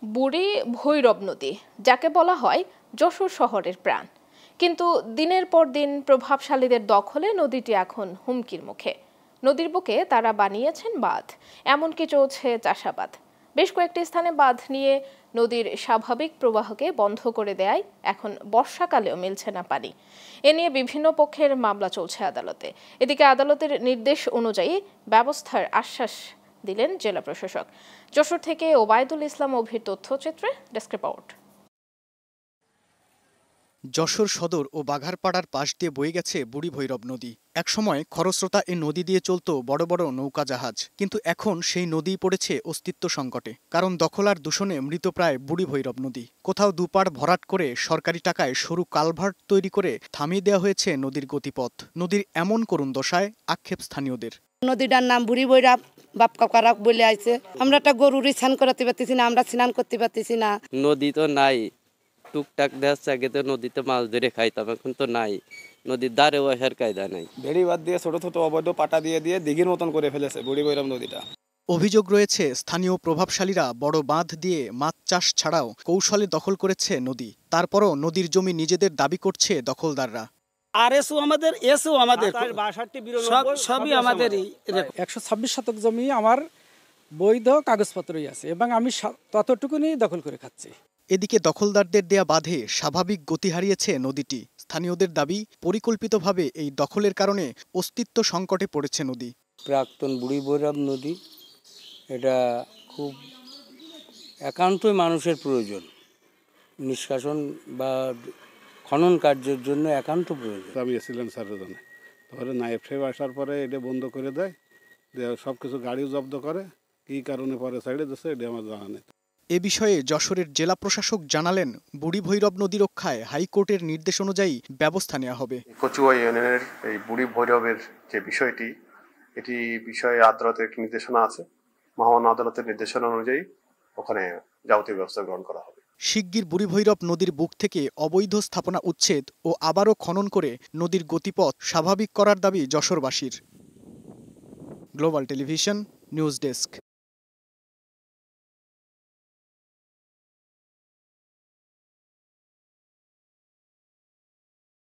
বুড়ি ভৈরব নদী, যাকে বলা হয় যশোর শহরের প্রাণ, কিন্তু দিনের পর দিন প্রভাবশালীদের দখলে নদীটি এখন হুমকির মুখে। নদীর বুকে তারা বানিয়েছেন বাঁধ, এমনকি চলছে চাষাবাদ। বেশ কয়েকটি স্থানে বাঁধ নিয়ে নদীর স্বাভাবিক প্রবাহকে বন্ধ করে দেয় এখন বর্ষাকালেও মিলছে না পানি। এ নিয়ে বিভিন্ন পক্ষের মামলা চলছে আদালতে। এদিকে আদালতের নির্দেশ অনুযায়ী ব্যবস্থার আশ্বাস দিলেন জেলা প্রশাসক। যশোর থেকে ওবায়দুল ইসলাম অভির তথ্যচিত্রে ডেস্ক রিপোর্ট। যশোর সদর ও বাঘারপাড়ার পাশ দিয়ে বয়ে গেছে বুড়ি ভৈরব নদী। একসময় খরস্রোতা এ নদী দিয়ে চলত বড় বড় নৌকা জাহাজ, কিন্তু এখন সেই নদী পড়েছে অস্তিত্ব সংকটে, কারণ দখল আর দূষণে মৃতপ্রায় বুড়ি ভৈরব নদী। কোথাও দুপাড় ভরাট করে সরকারি টাকায় সরু কালভার্ট তৈরি করে থামিয়ে দেওয়া হয়েছে নদীর গতিপথ। নদীর এমন করুণ দশায় আক্ষেপ স্থানীয়দের। নদীটার নাম বুড়ি ভৈরব, বাপ কাকারা বলে আইছে। আমরা একটা গরুরই স্নান করাতে পারতেছি না, আমরা স্নান করতে পারতেছি না। নদী তো নাই, টুকটাক দেখা আগে তো নদীতে মাছ ধরে খাইতাম, এখন তো নাই। নদীর ধারে আসার কায়দা নাই। ভেড়ি বাদ দিয়ে ছোট ছোট অবৈধ পাটা দিয়ে দিঘির মতন করে ফেলেছে বুড়ি ভৈরব নদীটা। অভিযোগ রয়েছে স্থানীয় প্রভাবশালীরা বড় বাঁধ দিয়ে মাছ চাষ ছাড়াও কৌশলে দখল করেছে নদী। তারপরও নদীর জমি নিজেদের দাবি করছে দখলদাররা। আর এসও আমাদের, এসও আমাদের, সবই আমাদেরই। 126 শতক জমি আমার বৈধ কাগজপত্রই আছে এবং আমি ততটুকুনি দখল করে খাচ্ছি। এদিকে দখলদারদের দেয়া বাঁধে স্বাভাবিক গতি হারিয়েছে নদীটি। স্থানীয়দের দাবি, পরিকল্পিতভাবে এই দখলের কারণে অস্তিত্ব সংকটে পড়েছে নদী। প্রাক্তন বুড়ি ভৈরব নদী, এটা খুব একান্তই মানুষের প্রয়োজন, নিষ্কাশন বা খনন কার্যের জন্য একান্ত প্রয়োজন। আমি এসেছিলাম সার্বজনে, তারপরে নায়েব সাহেব আসার পরে এটা বন্ধ করে দেয়, সব কিছু গাড়িও জব্দ করে। কী কারণে পরে সাইডে দিচ্ছে এটা আমার জানা নেই। এ বিষয়ে যশোরের জেলা প্রশাসক জানালেন, বুড়ি ভৈরব নদী রক্ষায় হাইকোর্টের নির্দেশ অনুযায়ী ব্যবস্থা নেওয়া হবে। কচুয়া ইউনিয়নের এই বুড়ি ভৈরবের যে বিষয়টি, এটি বিষয়ে আদালতের একটি নির্দেশনা আছে। মহামান্য আদালতের নির্দেশনা অনুযায়ী ওখানে যাবতীয় ব্যবস্থা গ্রহণ করা হবে। শিগগির বুড়ি ভৈরব নদীর বুক থেকে অবৈধ স্থাপনা উচ্ছেদ ও আবারও খনন করে নদীর গতিপথ স্বাভাবিক করার দাবি যশোরবাসীর। Global television news desk.